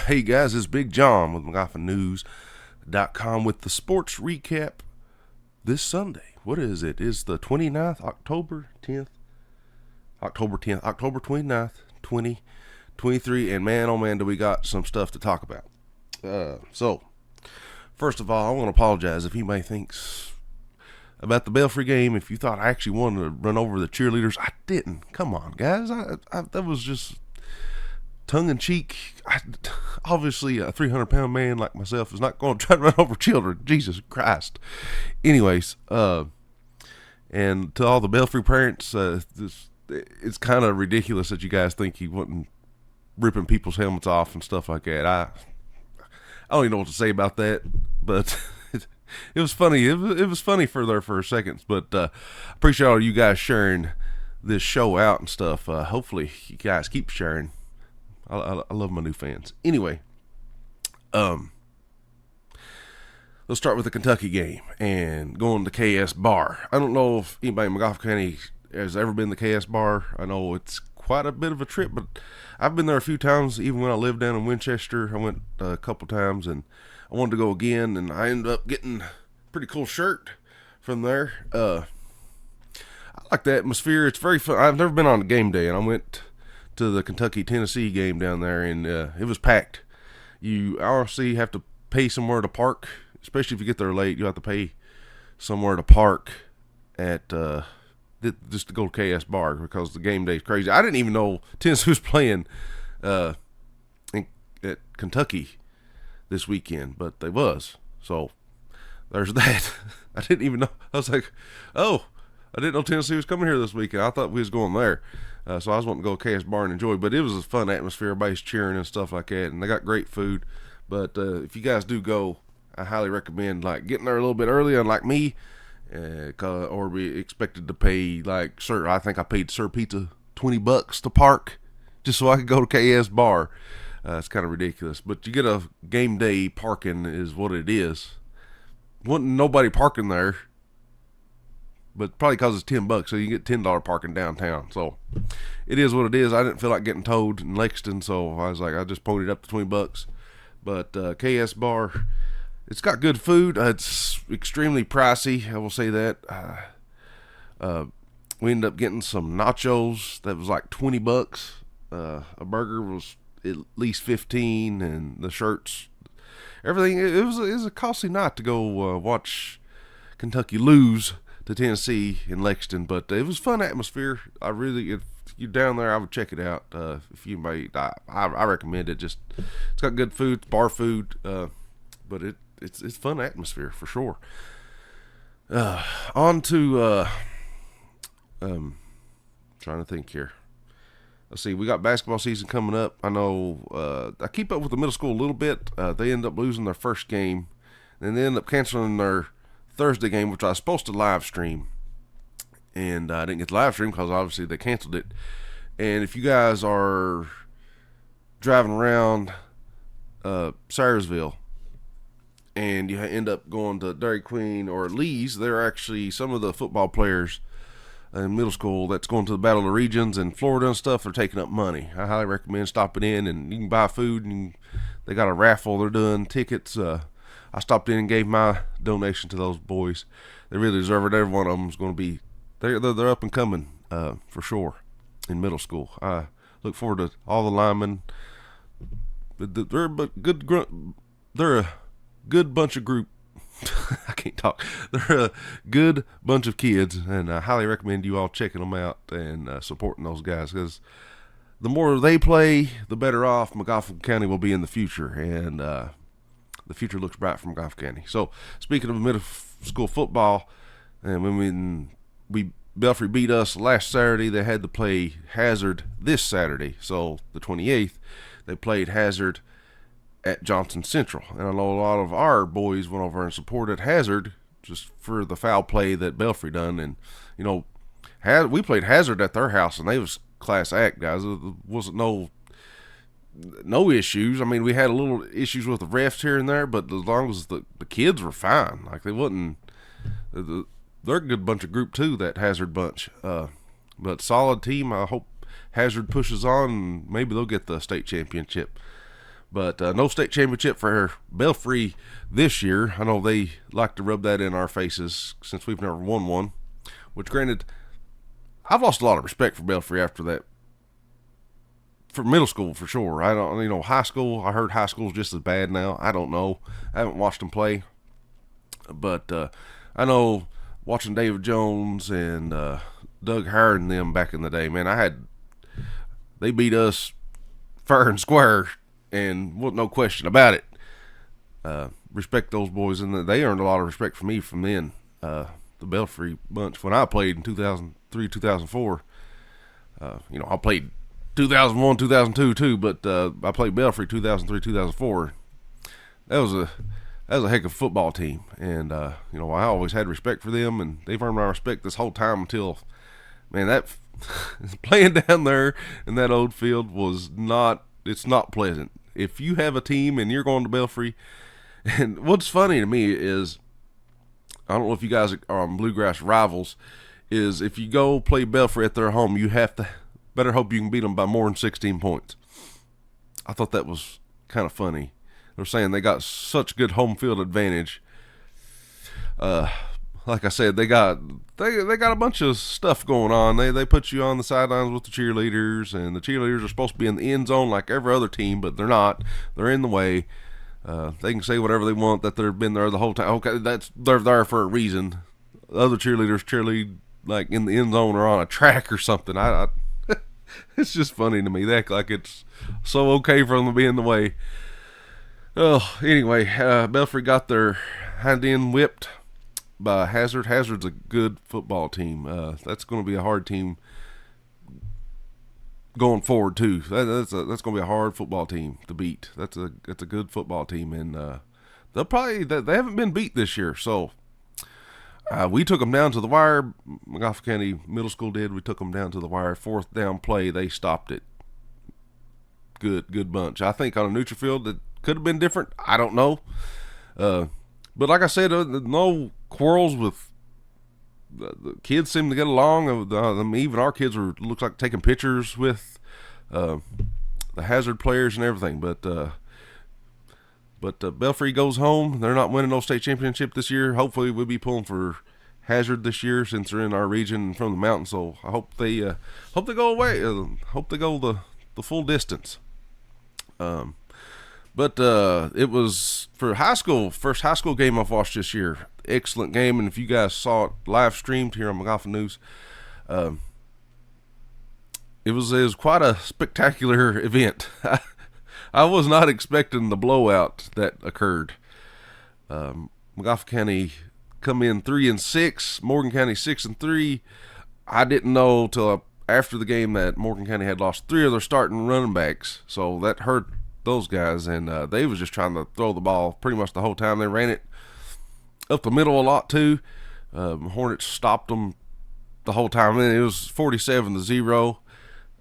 Hey guys, it's Bigjohn with Magoffin with the sports recap this Sunday. What is it? It's the 29th, October 29th, 2023. And man, oh man, do we got some stuff to talk about. So, first of all, I want to apologize if anybody thinks about the Belfry game. If you thought I actually wanted to run over the cheerleaders, I didn't. Come on, guys. That was just tongue-in-cheek. Obviously, a 300-pound man like myself is not going to try to run over children. Jesus Christ. Anyways, and to all the Belfry parents, it's kind of ridiculous that you guys think he wasn't ripping people's helmets off and stuff like that. I don't even know what to say about that, but it was funny. It was funny for their first seconds, but I appreciate all you guys sharing this show out and stuff. Hopefully, you guys keep sharing. I love my new fans. Anyway, let's start with the Kentucky game and going to KS Bar. I don't know if anybody in Magoffin County has ever been to KS Bar. I know it's quite a bit of a trip, but I've been there a few times. Even when I lived down in Winchester, I went a couple times, and I wanted to go again, and I ended up getting a pretty cool shirt from there. I like the atmosphere. It's very fun. I've never been on a game day, and I went to the Kentucky-Tennessee game down there, and it was packed. You honestly have to pay somewhere to park, especially if you get there late. You have to pay somewhere to park at just to go to KS Bar because the game day is crazy. I didn't even know Tennessee was playing at Kentucky this weekend, but they was. So there's that. I didn't even know. I was like, oh, I didn't know Tennessee was coming here this weekend. I thought we was going there. So I was wanting to go to KS Bar and enjoy, but it was a fun atmosphere. Everybody's cheering and stuff like that, and they got great food. But if you guys do go, I highly recommend like getting there a little bit early, unlike me, or be expected to pay like Sir. I think I paid Sir Pizza $20 to park just so I could go to KS Bar. It's kind of ridiculous, but you get a game day parking is what it is. Wasn't nobody parking there, but probably because it's $10, so you get $10 parking downtown. So it is what it is. I didn't feel like getting towed in Lexington, so I was like, I just ponied up to $20. But KS Bar, it's got good food. It's extremely pricey, I will say that. We ended up getting some nachos that was like $20. A burger was at least 15, and the shirts, everything. It was a costly night to go watch Kentucky lose to Tennessee in Lexington, but it was a fun atmosphere. If you're down there, I would check it out. If you may, I recommend it. Just it's got good food, it's bar food, but it's fun atmosphere for sure. On to trying to think here. Let's see, we got basketball season coming up. I know I keep up with the middle school a little bit. They end up losing their first game, and they end up canceling their Thursday game, which I was supposed to live stream, and I didn't get to live stream because obviously they canceled it. And if you guys are driving around Sayersville and you end up going to Dairy Queen or Lee's, there are actually some of the football players in middle school that's going to the Battle of the Regions in Florida and stuff. They're taking up money. I highly recommend stopping in, and you can buy food, and they got a raffle. They're doing tickets. I stopped in and gave my donation to those boys. They really deserve it. Every one of them is going to be, they're up and coming for sure in middle school. I look forward to all the linemen. They're a good bunch of group. I can't talk. They're a good bunch of kids, and I highly recommend you all checking them out and supporting those guys, because the more they play, the better off Magoffin County will be in the future, and the future looks bright for Magoffin County. So, speaking of middle school football, and when Belfry beat us last Saturday, they had to play Hazard this Saturday. So, the 28th, they played Hazard at Johnson Central. And I know a lot of our boys went over and supported Hazard just for the foul play that Belfry done. And, you know, we played Hazard at their house, and they was class act, guys. There wasn't no issues. I mean, we had a little issues with the refs here and there, but as long as the kids were fine, like they wasn't. They're a good bunch of group too, that Hazard bunch. But solid team. I hope Hazard pushes on, and maybe they'll get the state championship. But no state championship for Belfry this year. I know they like to rub that in our faces since we've never won one. Which, granted, I've lost a lot of respect for Belfry after that. For middle school, for sure. I don't, high school. I heard high school's just as bad now. I don't know. I haven't watched them play, but I know watching David Jones and Doug Howard and them back in the day. Man, they beat us fair and square, and no question about it. Respect those boys, and they earned a lot of respect from me from then. The Belfry bunch when I played in 2003, 2004. I played 2001, 2002 too, but I played Belfry 2003, 2004. That was a heck of a football team, and I always had respect for them, and they've earned my respect this whole time until, man, that playing down there in that old field it's not pleasant. If you have a team and you're going to Belfry, and what's funny to me is, I don't know if you guys are on Bluegrass Rivals, is if you go play Belfry at their home, you have to better hope you can beat them by more than 16 points. I thought that was kind of funny. They're saying they got such good home field advantage. Like I said, they got a bunch of stuff going on. They put you on the sidelines with the cheerleaders, and the cheerleaders are supposed to be in the end zone like every other team, but they're not. They're in the way. They can say whatever they want, that they've been there the whole time. Okay, they're there for a reason. The other cheerleaders cheerlead like in the end zone or on a track or something. It's just funny to me. They act like it's so okay for them to be in the way. Oh, anyway, Belfry got their hind end whipped by Hazard. Hazard's a good football team. That's going to be a hard team going forward too. That's going to be a hard football team to beat. That's a good football team, and they haven't been beat this year. So we took them down to the wire. Magoffin County Middle School did. We took them down to the wire. 4th down play, they stopped it. Good bunch. I think on a neutral field that could have been different. I don't know. But like I said, no quarrels with the kids. Seem to get along. Even our kids looks like taking pictures with the Hazard players and everything. But Belfry goes home. They're not winning no state championship this year. Hopefully we'll be pulling for Hazard this year since they're in our region and from the mountains. So I hope they go away. Hope they go the full distance. But it was for high school, first high school game I've watched this year. Excellent game, and if you guys saw it live streamed here on Magoffin News, it was quite a spectacular event. I was not expecting the blowout that occurred. Magoffin County come in 3-6, Morgan County 6-3. I didn't know till after the game that Morgan County had lost 3 of their starting running backs, so that hurt those guys, and they was just trying to throw the ball pretty much the whole time. They ran it up the middle a lot too. Hornets stopped them the whole time, and it was 47-0.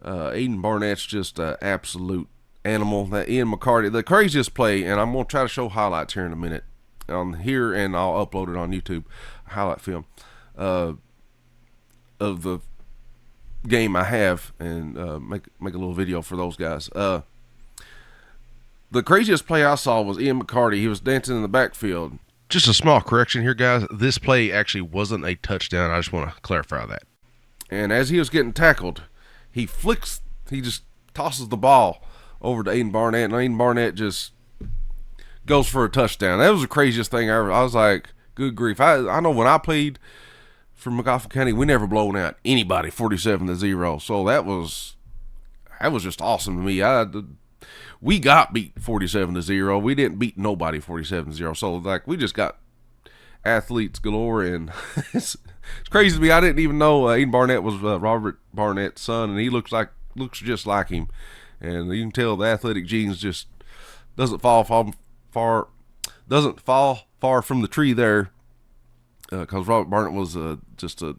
Aiden Barnett's just an absolute animal. That Ian McCarty, the craziest play, and I'm going to try to show highlights here in a minute on here, and I'll upload it on YouTube, highlight film of the game I have, and make a little video for those guys. The craziest play I saw was Ian McCarty. He was dancing in the backfield. Just a small correction here, guys. This play actually wasn't a touchdown. I just want to clarify that. And as he was getting tackled, he just tosses the ball over to Aiden Barnett, and Aiden Barnett just goes for a touchdown. That was the craziest thing ever. I was like, good grief. I know when I played for Magoffin County, we never blown out anybody 47-0. So that was just awesome to me. We got beat 47-0. We didn't beat nobody 47-0. So like we just got athletes galore, and it's crazy to me. I didn't even know Aiden Barnett was Robert Barnett's son, and he looks just like him. And you can tell the athletic genes just doesn't fall far from the tree there. Because Robert Barnett was just a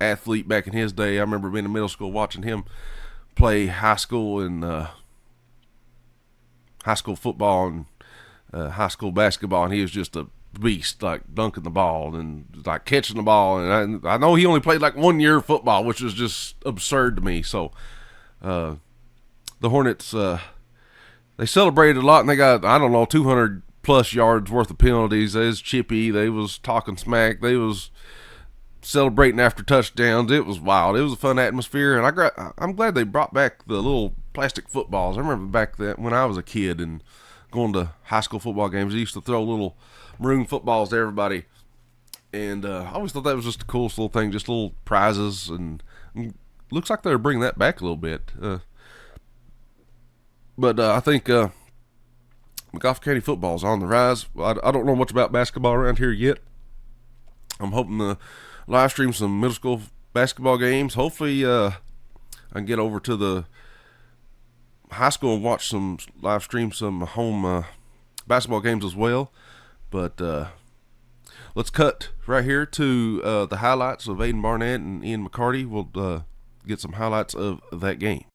athlete back in his day. I remember being in middle school watching him play high school and high school football and high school basketball, and he was just a beast, like dunking the ball and like catching the ball. And I know he only played like 1 year of football, which is just absurd to me. So the Hornets they celebrated a lot, and they got, I don't know, 200 plus yards worth of penalties. They was chippy. They was talking smack. They was celebrating after touchdowns. It was wild. It was a fun atmosphere, and I'm glad they brought back the little plastic footballs. I remember back then when I was a kid and going to high school football games, they used to throw little maroon footballs to everybody, and I always thought that was just the coolest little thing, just little prizes, and looks like they're bringing that back a little bit. But I think Magoffin County football is on the rise. I don't know much about basketball around here yet. I'm hoping to live stream some middle school basketball games. Hopefully, I can get over to the high school and watch some live stream some home basketball games as well. But let's cut right here to the highlights of Aiden Barnett and Ian McCarty. We'll get some highlights of that game.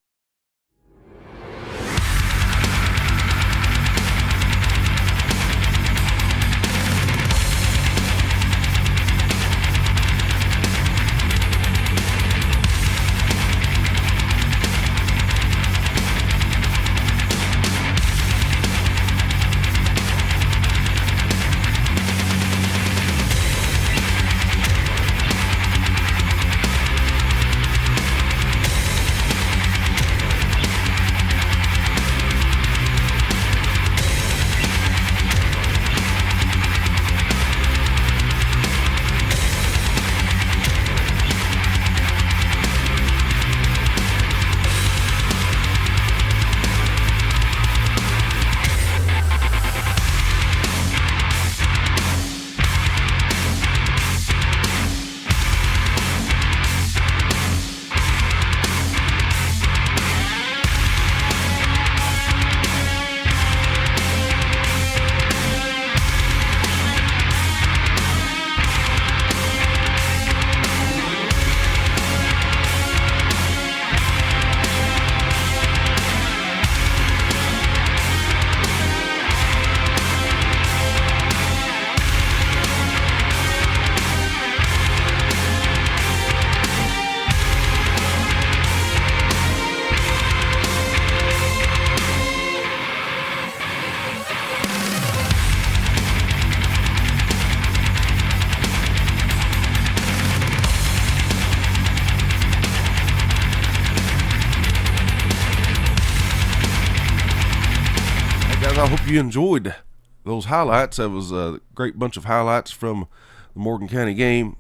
I hope you enjoyed those highlights. That was a great bunch of highlights from the Morgan County game.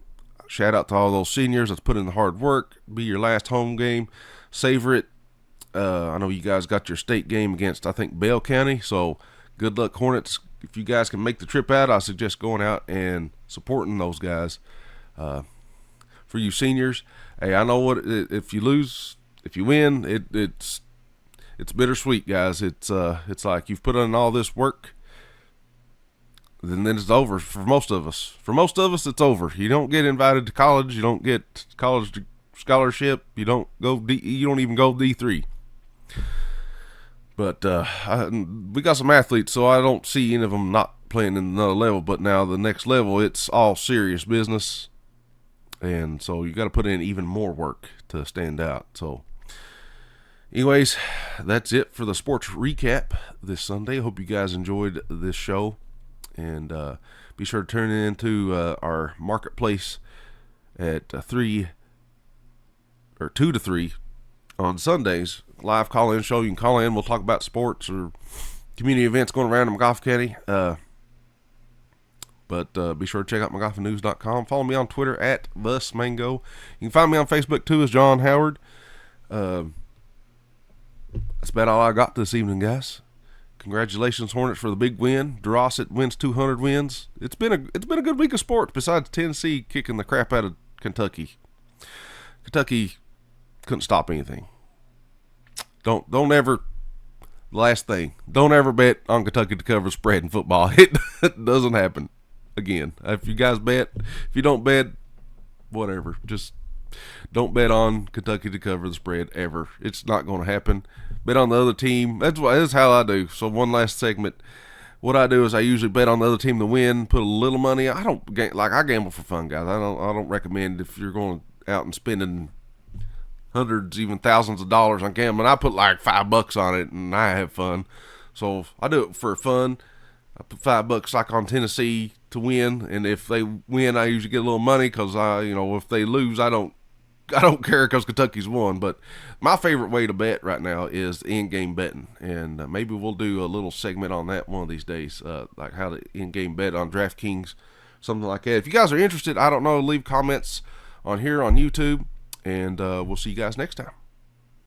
Shout out to all those seniors that's put in the hard work. Be your last home game. Savor it. I know you guys got your state game against, I think, Bell County. So good luck, Hornets. If you guys can make the trip out, I suggest going out and supporting those guys. For you seniors, hey, I know what if you lose, if you win, it's bittersweet, guys. It's like you've put in all this work, then it's over for most of us. For most of us, it's over. You don't get invited to college. You don't get college scholarship. You don't go. You don't even go D3. But we got some athletes, so I don't see any of them not playing in another level. But now the next level, it's all serious business, and so you got to put in even more work to stand out. So. Anyways, that's it for the sports recap this Sunday. Hope you guys enjoyed this show. And be sure to turn into our marketplace at 2 to 3 on Sundays. Live call-in show. You can call in. We'll talk about sports or community events going around in Magoffin County. But be sure to check out MagoffinNews.com. Follow me on Twitter at the smango. You can find me on Facebook too as John Howard. That's about all I got this evening, guys. Congratulations, Hornets, for the big win. Dorosset wins 200 wins. It's been a good week of sports. Besides Tennessee kicking the crap out of Kentucky, Kentucky couldn't stop anything. Don't ever. Last thing, don't ever bet on Kentucky to cover the spread in football. It doesn't happen again. If you guys bet, if you don't bet, whatever. Just don't bet on Kentucky to cover the spread ever. It's not going to happen. Bet on the other team. That's how I do. So one last segment. What I do is I usually bet on the other team to win. Put a little money. I gamble for fun, guys. I don't recommend if you're going out and spending hundreds, even thousands of dollars on gambling. I put like $5 on it and I have fun. So I do it for fun. I put $5 like on Tennessee to win, and if they win, I usually get a little money because if they lose, I don't care because Kentucky's won. But my favorite way to bet right now is in-game betting, and maybe we'll do a little segment on that one of these days, like how to in-game bet on DraftKings, something like that. If you guys are interested, I don't know, leave comments on here on YouTube, and we'll see you guys next time.